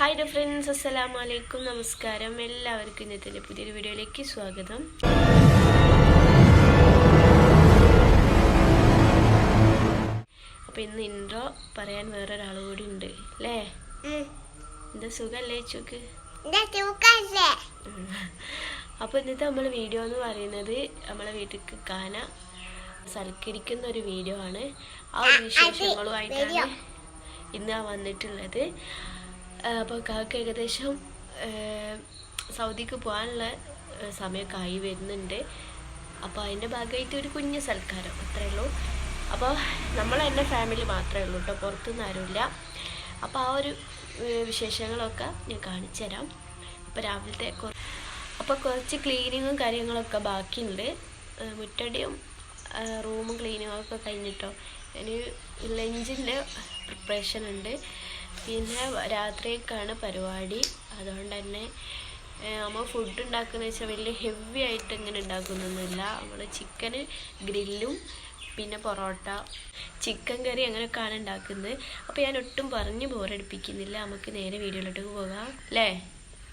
Hi D friends, അസ്സലാമു അലൈക്കും, നമസ്കാരം. എല്ലാവർക്കും ഇന്നത്തെ പുതിയൊരു വീഡിയോയിലേക്ക് സ്വാഗതം. അപ്പോൾ ഇന്ന് ഇൻട്രോ പറയാൻ വേറൊരാൾ കൂടി ഉണ്ട് അല്ലേ? എന്താ സുഖല്ലേ ചോക്ക്? അപ്പോൾ ഇന്നത്തെ നമ്മൾ വീഡിയോ എന്ന് പറയുന്നത് നമ്മളെ വീട്ടിലേക്ക് കാന സൽക്കരിക്കുന്ന ഒരു വീഡിയോ ആണ്. ആ ഒരു വിശേഷങ്ങളുമായിട്ടാണ് ഇന്ന് വന്നിട്ടുള്ളത്. അപ്പോൾ കാക്ക ഏകദേശം സൗദിക്ക് പോകാനുള്ള സമയമൊക്കെ ആയി വരുന്നുണ്ട്. അപ്പോൾ അതിൻ്റെ ഭാഗമായിട്ട് ഒരു കുഞ്ഞ് സൽക്കാരം അത്രയേ ഉള്ളൂ. അപ്പോൾ നമ്മൾ എൻ്റെ ഫാമിലി മാത്രമേ ഉള്ളൂ കേട്ടോ, പുറത്തുനിന്ന് ആരുമില്ല. അപ്പോൾ ആ ഒരു വിശേഷങ്ങളൊക്കെ ഞാൻ കാണിച്ചു തരാം. അപ്പോൾ രാവിലത്തെ കുറച്ച് ക്ലീനിങ്ങും കാര്യങ്ങളൊക്കെ ബാക്കിയുണ്ട്. മുറ്റടിയും റൂമും ക്ലീനിങ്ങൊക്കെ കഴിഞ്ഞിട്ടോ. ഇനി ലഞ്ചിൻ്റെ പ്രിപ്പറേഷൻ ഉണ്ട്. പിന്നെ രാത്രിയൊക്കെയാണ് പരിപാടി. അതുകൊണ്ട് തന്നെ നമ്മൾ ഫുഡ് ഉണ്ടാക്കുന്നത് വെച്ചാൽ വലിയ ഹെവി ആയിട്ട് ഇങ്ങനെ ഉണ്ടാക്കുന്നൊന്നുമില്ല. നമ്മൾ ചിക്കന് ഗ്രില്ലും പിന്നെ പൊറോട്ട, ചിക്കൻ കറി അങ്ങനെയൊക്കെയാണ് ഉണ്ടാക്കുന്നത്. അപ്പോൾ ഞാൻ ഒട്ടും പറഞ്ഞ് ബോറടിപ്പിക്കുന്നില്ല. നമുക്ക് നേരെ വീഡിയോയിലോട്ട് പോകാം അല്ലേ?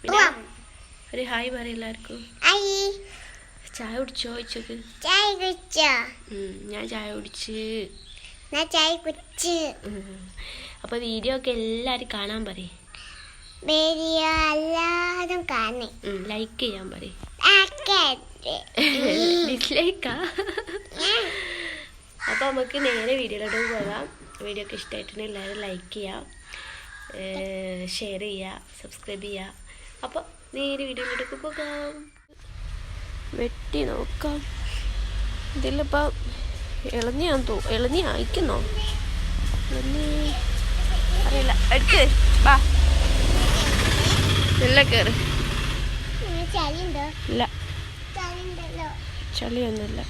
പിന്നെ ഒരു ഹായ് പറയും എല്ലാവർക്കും. ചായ കുടിച്ചോ ചോദിച്ചോക്ക്? ഞാൻ ചായ കുടിച്ച്. അപ്പൊ വീഡിയോ ഒക്കെ എല്ലാരും കാണാൻ പറയും. ലൈക്ക് ചെയ്യാൻ പറയും. ഡിസ്ലൈക്കാ? അപ്പൊ നമുക്ക് നേരെ വീഡിയോയിലോട്ട് പോകാം. വീഡിയോ ഒക്കെ ഇഷ്ടമായിട്ടുണ്ട് എല്ലാവരും ലൈക്ക് ചെയ്യാം, ഷെയർ ചെയ്യുക, സബ്സ്ക്രൈബ് ചെയ്യുക. അപ്പൊ നേരെ വീഡിയോയിലോട്ട് പോകാം. വെട്ടി നോക്കാം. ഇതിലിപ്പോൾ ഇളഞ്ഞി അയക്കുന്നോ അറിയില്ല. എടുക്ക് വാ, നല്ല കയറി. ഇല്ല, ചളിയൊന്നുമില്ല.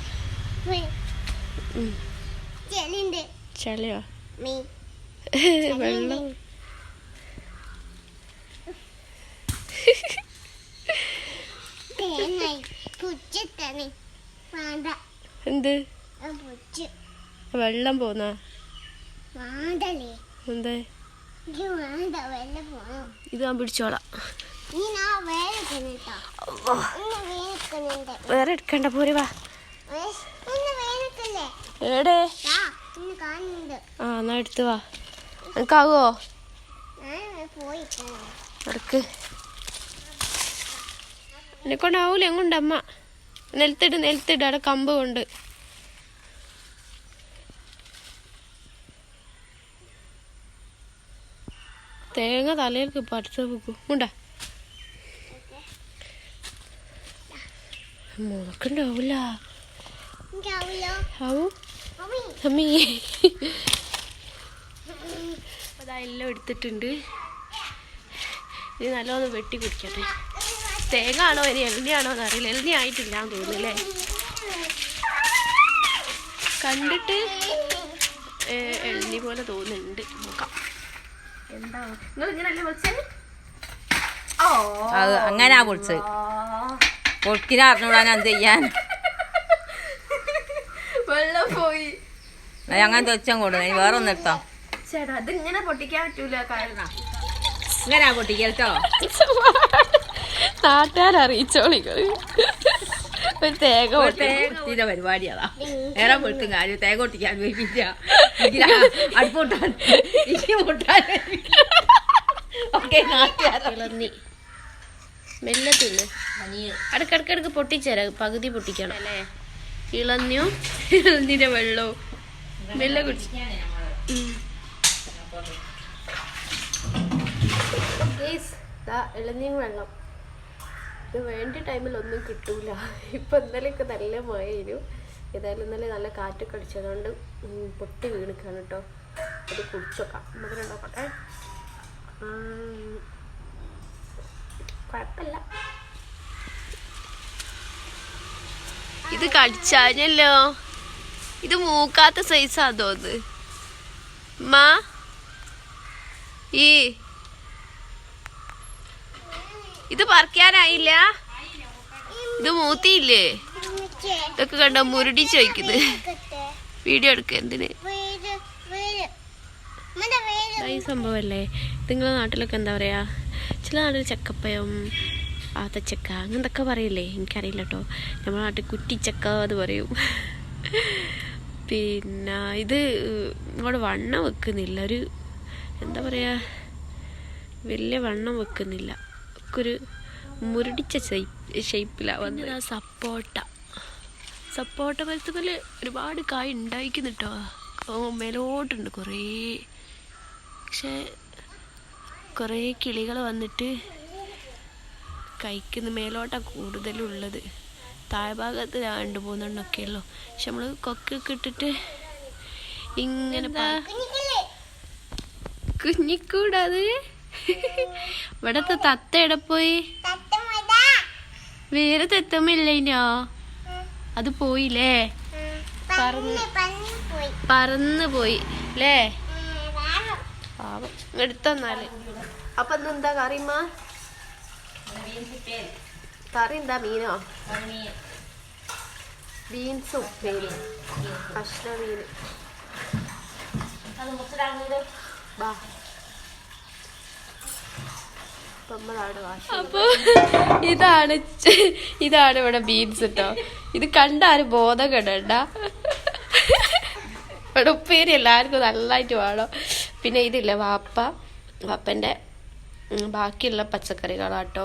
ചളിയോ? വെള്ളം. എന്ത് വെള്ളം പോന്ന? എന്തേ? ഇത് ഞാൻ പിടിച്ചോളാം. വേറെ എടുക്കണ്ട, പോരെ വാ. എവിടെ? ആ എന്നാ എടുത്ത് വാ. എനിക്കാവോ? എടുക്ക്. എന്നെക്കൊണ്ടാവൂല. എങ്ങുണ്ട് അമ്മ? നിലത്തിട് അവിടെ കമ്പ് കൊണ്ട്. തേങ്ങ തലയിലേക്ക് പഠിച്ച വെക്കും. ഉണ്ടാ മുളക്കുണ്ടാവൂല. അതെല്ലാം എടുത്തിട്ടുണ്ട്. ഇത് നല്ലോണം വെട്ടി കുടിക്കട്ടെ. തേങ്ങ ആണോ ഇനി എണ്ണയാണോ എന്നറിയില്ല. എണ്ണ ആയിട്ടില്ലാന്ന് തോന്നുന്നില്ലേ? കണ്ടിട്ട് എണ്ണി പോലെ തോന്നുന്നുണ്ട്. നോക്കാം. എന്താ നിങ്ങൾ ഇങ്ങനല്ലേ വിളിച്ചത്? അങ്ങനാ വിളിച്ചത്. പൊട്ടിനെ അറിഞ്ഞൂടാൻ എന്ത് ചെയ്യാൻ? വെള്ളം പോയി. അങ്ങനെ തെച്ചാൻ കൊടുക്കും. വേറെ ഒന്ന് എടുത്താം. ചേട്ടാ അത് ഇങ്ങനെ പൊട്ടിക്കാൻ പറ്റൂല. കാരണം ഇങ്ങനാ പൊട്ടിക്കട്ടോ. നാട്ടുകാരറിയിച്ചോളികൾ. ഒരു തേങ്ങ പൊട്ടിയുടെ പരിപാടിയാ. വേറെ പൊട്ടും കാര്യം തേങ്ങ പൊട്ടിക്കാൻ വേണ്ടിയില്ല. അടുപ്പൊട്ടാൻ ഇളന്നി മെല്ലെ തിന്ന്. അടുക്കടുക്കടുക്ക് പൊട്ടിച്ചേരാ. പകുതി പൊട്ടിക്കണം അല്ലേ? ഇളന്നിന്റെ വെള്ളവും മെല്ലെ കുടിച്ച്. ഇളന്നിയും വെള്ളം ഇത് വേണ്ട ടൈമിൽ ഒന്നും കിട്ടൂല. ഇപ്പൊ ഇന്നലെയൊക്കെ നല്ല മഴയും. ഏതായാലും ഇന്നലെ നല്ല കാറ്റൊക്കെ അടിച്ചതുകൊണ്ട് പൊട്ടി വീണിക്കാണ് കേട്ടോ. അത് കുടിച്ചോക്കാം. നമുക്ക് ഉണ്ടാക്കട്ടെ. കുഴപ്പമില്ല. ഇത് കടിച്ചാഞ്ഞല്ലോ. ഇത് മൂക്കാത്ത സൈസാ തോന്ന്. മാ ഇത് പറിക്കാനായില്ല. ഇത് മൂത്തിയില്ലേ? ഇതൊക്കെ കണ്ടോ മുരുടി ചോദിക്കുന്നത്. വീഡിയോ എടുക്ക. എന്തിന്? ഈ സംഭവല്ലേ നിങ്ങളുടെ നാട്ടിലൊക്കെ എന്താ പറയുക, ചില നാട്ടിൽ ചക്കപ്പയം, ആത്തച്ചക്ക അങ്ങനത്തൊക്കെ പറയില്ലേ, എനിക്കറിയില്ല കേട്ടോ. നമ്മുടെ നാട്ടിൽ കുറ്റിച്ചക്ക എന്ന് പറയും. പിന്നെ ഇത് ഇങ്ങോട്ട് വണ്ണം വെക്കുന്നില്ല, ഒരു എന്താ പറയുക, വലിയ വണ്ണം വെക്കുന്നില്ല, ഒക്കെ ഒരു മുരടിച്ച ഷേപ്പിലാണ് വന്നത്. സപ്പോട്ട മരത്തുമ്മൽ ഒരുപാട് കായ് ഉണ്ടായിക്കുന്നു കേട്ടോ. മേലോട്ടുണ്ട് കുറേ, പക്ഷേ കുറേ കിളികൾ വന്നിട്ട് കഴിക്കുന്ന മേലോട്ടാണ് കൂടുതലുള്ളത്. താഴ്ഭാഗത്ത് 2-3 എണ്ണമൊക്കെ ഉള്ളൂ. പക്ഷെ നമ്മൾ കൊക്കൊക്കെ ഇട്ടിട്ട് ഇങ്ങനെ കുഞ്ഞിക്കൂടത്. ഇവിടത്തെ തത്ത എവിടെ പോയി? വേറെ തത്തമ്മയില്ലോ, അത് പോയില്ലേ, പറന്ന് പോയി അല്ലേ. പാവം എടുത്തന്നാല്. അപ്പൊ എന്താ കറിമ്മ? കറി എന്താ? മീനോ? ബീൻസ് ഉപ്പേരി, കഷ്ണ മീൻ. അപ്പൊ ഇതാണ് ഇവിടെ ബീൻസ് കേട്ടോ. ഇത് കണ്ടാരും ബോധം കെടണ്ട. ഇവിടെ ഉപ്പേരി എല്ലാവർക്കും നല്ലതായിട്ട് വേണം. പിന്നെ ഇതില്ല വാപ്പൻ്റെ ബാക്കിയുള്ള പച്ചക്കറികളാട്ടോ,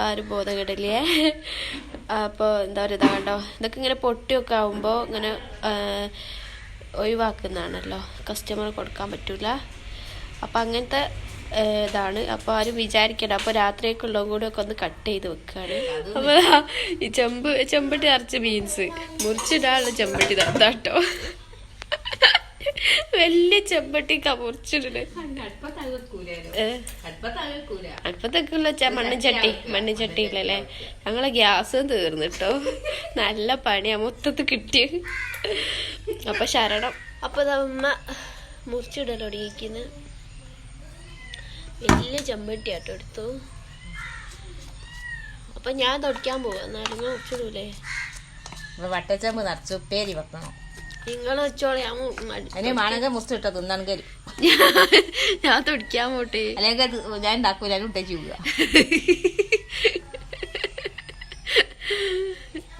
ആരും ബോധകെടല്ലേ. അപ്പോൾ എന്താ പറയുക, ഇതാ കണ്ടോ, ഇതൊക്കെ ഇങ്ങനെ പൊട്ടിയൊക്കെ ആകുമ്പോൾ ഇങ്ങനെ ഒഴിവാക്കുന്നതാണല്ലോ, കസ്റ്റമർ കൊടുക്കാൻ പറ്റൂല. അപ്പം അങ്ങനത്തെ ഇതാണ്. അപ്പോൾ ആരും വിചാരിക്കണ്ട. അപ്പോൾ രാത്രിയൊക്കെയുള്ളതും കൂടെ ഒക്കെ ഒന്ന് കട്ട് ചെയ്ത് വെക്കുകയാണ്. അപ്പോൾ ഈ ചെമ്പട്ടി നിറച്ച് ബീൻസ് മുറിച്ചിടാനുള്ള ചെമ്പട്ടി തന്നാട്ടോ. വലിയ ചെമ്പട്ടിക്കാ മുറിച്ചിടല്. അടുപ്പത്തൊക്കെയുള്ള മണ്ണിച്ചട്ടിയില്ലല്ലേ. ഞങ്ങളെ ഗ്യാസും തീർന്നിട്ടോ. നല്ല പണിയാ മൊത്തത്തിൽ കിട്ടിയ. അപ്പൊ ശരണം. അപ്പൊ അമ്മ മുറിച്ചിടലൊടിയിക്കുന്നു. വലിയ ചെമ്പട്ടിയാട്ടോ എടുത്തു. അപ്പൊ ഞാൻ തൊടിക്കാൻ പോവാ. എന്നാലും മുറിച്ചിടൂലേ? വട്ടച്ചമ്പ് നിറച്ച് ഉപ്പേരി വെക്കണം. നിങ്ങൾ വെച്ചോളെ, ഞാൻ തൊടിക്കാൻ പോട്ടെ. അല്ലെങ്കിൽ ഞാൻ ഉണ്ടാക്കൂല, ഇട്ടേച്ച് പോവുക.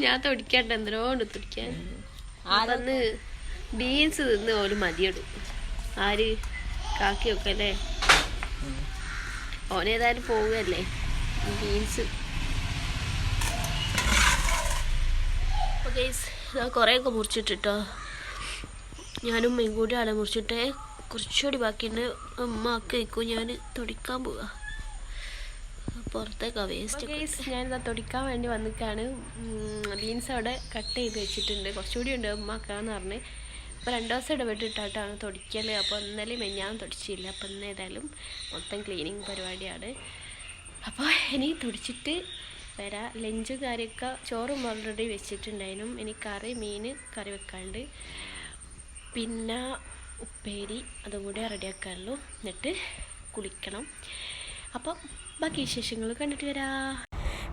ഞാൻ തൊടിക്കാണ്ട് എന്തിനോണ്ട് തൊടിക്കാൻ. അന്ന് ബീൻസ് തിന്ന് ഓല് മതിയിടും. ആര്? കാക്കിയൊക്കെ അല്ലേ. ഓനേതായാലും പോവുകയല്ലേ. ബീൻസ് കുറേയൊക്കെ മുറിച്ചിട്ടോ. ഞാനും ഉമ്മയും കൂടി ആളെ മുറിച്ചിട്ടേ. കുറച്ചുകൂടി ബാക്കിയുണ്ട്. ഉമ്മ ഒക്കെ വയ്ക്കും, ഞാൻ തൊടിക്കാൻ പോവാ. പുറത്തേക്കാ വേസ്റ്റ്. ഞാനിതാ തൊടിക്കാൻ വേണ്ടി വന്നിക്കാണ്. ബീൻസ് അവിടെ കട്ട് ചെയ്ത് വെച്ചിട്ടുണ്ട്. കുറച്ചുകൂടി ഉണ്ട് ഉമ്മക്കാന്ന് പറഞ്ഞ്. അപ്പോൾ 2 ദിവസം ഇടപെട്ടിട്ടാണ് തൊടിക്കൽ. അപ്പോൾ ഇന്നലെ ഞാൻ തൊടിച്ചില്ല. അപ്പോൾ ഇന്ന് ഏതായാലും മൊത്തം ക്ലീനിങ് പരിപാടിയാണ്. അപ്പോൾ ഇനി തൊടിച്ചിട്ട് വരാം. ലഞ്ചും കറിയൊക്കെ, ചോറും ഓൾറെഡി വെച്ചിട്ടുണ്ടായിരുന്നു. ഇനി മീൻ കറി വെക്കാണ്ട്, പിന്നെ ഉപ്പേരി അതും കൂടി റെഡിയാക്കാനുള്ളൂ. എന്നിട്ട് കുളിക്കണം. അപ്പം ബാക്കി വിശേഷങ്ങൾ കണ്ടിട്ട് വരാം.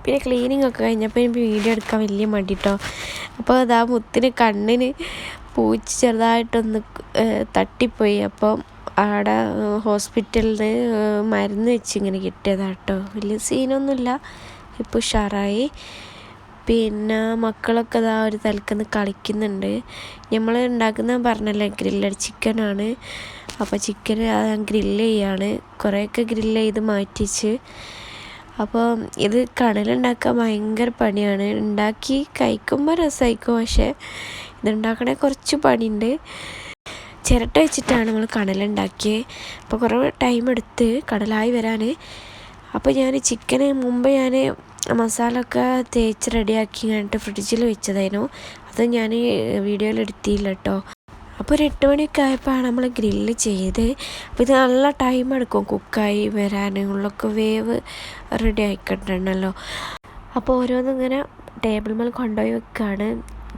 പിന്നെ ക്ലീനിങ് ഒക്കെ കഴിഞ്ഞപ്പോൾ എനിക്ക് വീഡിയോ എടുക്കാൻ വലിയ മടി കേട്ടോ. അപ്പോൾ അതാ മുത്തിന് കണ്ണിന് പൂച്ച ചെറുതായിട്ടൊന്ന് തട്ടിപ്പോയി. അപ്പം അവിടെ ഹോസ്പിറ്റലിൽ നിന്ന് മരുന്ന് വെച്ച് ഇങ്ങനെ കിട്ടിയതാട്ടോ. വലിയ സീനൊന്നുമില്ല, ഇപ്പോൾ ഉഷാറായി. പിന്നെ മക്കളൊക്കെ ഇതാ ഒരു തലക്കുന്ന് കളിക്കുന്നുണ്ട്. നമ്മൾ ഉണ്ടാക്കുന്നത് പറഞ്ഞല്ലേ, ഗ്രില്ലഡ് ചിക്കനാണ്. അപ്പോൾ ചിക്കൻ ഞാൻ ഗ്രില്ല് ചെയ്യാണ്. കുറേയൊക്കെ ഗ്രില്ല് ചെയ്ത് മാറ്റിച്ച്. അപ്പോൾ ഇത് കടലുണ്ടാക്കാൻ ഭയങ്കര പണിയാണ്. ഉണ്ടാക്കി കഴിക്കുമ്പോൾ രസമായിരിക്കും, പക്ഷേ ഇതുണ്ടാക്കണേ കുറച്ച് പണിയുണ്ട്. ചിരട്ട വെച്ചിട്ടാണ് നമ്മൾ കടലുണ്ടാക്കിയത്. അപ്പോൾ കുറേ ടൈം എടുത്ത് കടലായി വരാൻ. അപ്പോൾ ഞാൻ ചിക്കന് മുമ്പ് ഞാൻ മസാല ഒക്കെ തേച്ച് റെഡിയാക്കി കഴിഞ്ഞിട്ട് ഫ്രിഡ്ജിൽ വെച്ചതായിരുന്നു. അത് ഞാൻ വീഡിയോയിൽ എടുത്തില്ല കേട്ടോ. അപ്പോൾ ഒരു 8 മണിയൊക്കെ ആയപ്പോഴാണ് നമ്മൾ ഗ്രില്ല് ചെയ്ത്. അപ്പോൾ ഇത് നല്ല ടൈം എടുക്കും കുക്കായി വരാൻ. ഉള്ളൊക്കെ വേവ് റെഡി ആയിക്കിട്ടണമല്ലോ. അപ്പോൾ ഓരോന്നിങ്ങനെ ടേബിൾ മേൽ കൊണ്ടുപോയി വെക്കുകയാണ്.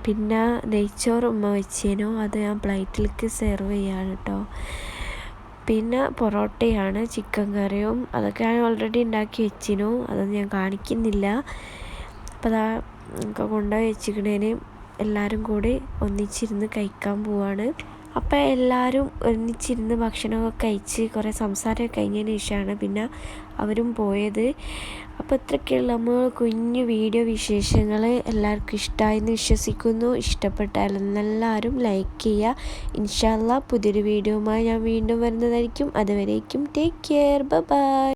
പിന്നെ നെയ്ച്ചോറ് ഉമ്മ വെച്ചേനു, അത് ഞാൻ പ്ലേറ്റിലേക്ക് സെർവ് ചെയ്യാണ് കേട്ടോ. പിന്നെ പൊറോട്ടയാണ്, ചിക്കൻ കറിയും അതൊക്കെ ഞാൻ ഓൾറെഡി ഉണ്ടാക്കി വെച്ചിനു, അതൊന്നും ഞാൻ കാണിക്കുന്നില്ല. അപ്പോൾ അതാ കൊണ്ടുപോയി വെച്ചിക്കണേന് എല്ലാവരും കൂടി ഒന്നിച്ചിരുന്ന് കഴിക്കാൻ പോവാണ്. അപ്പോൾ എല്ലാവരും ഒന്നിച്ചിരുന്ന് ഭക്ഷണമൊക്കെ കഴിച്ച് കുറേ സംസാരമൊക്കെ കഴിഞ്ഞതിന് ശേഷമാണ് പിന്നെ അവരും പോയത്. അപ്പോൾ ഇത്രയൊക്കെയുള്ള നമ്മൾ കുഞ്ഞു വീഡിയോ വിശേഷങ്ങൾ എല്ലാവർക്കും ഇഷ്ടമായെന്ന് വിശ്വസിക്കുന്നു. ഇഷ്ടപ്പെട്ടാലും എല്ലാവരും ലൈക്ക് ചെയ്യുക. ഇൻഷാ അല്ലാഹ് പുതിയൊരു വീഡിയോയുമായി ഞാൻ വീണ്ടും വരുന്നതായിരിക്കും. അതുവരേക്കും ടേക്ക് കെയർ, ബൈ.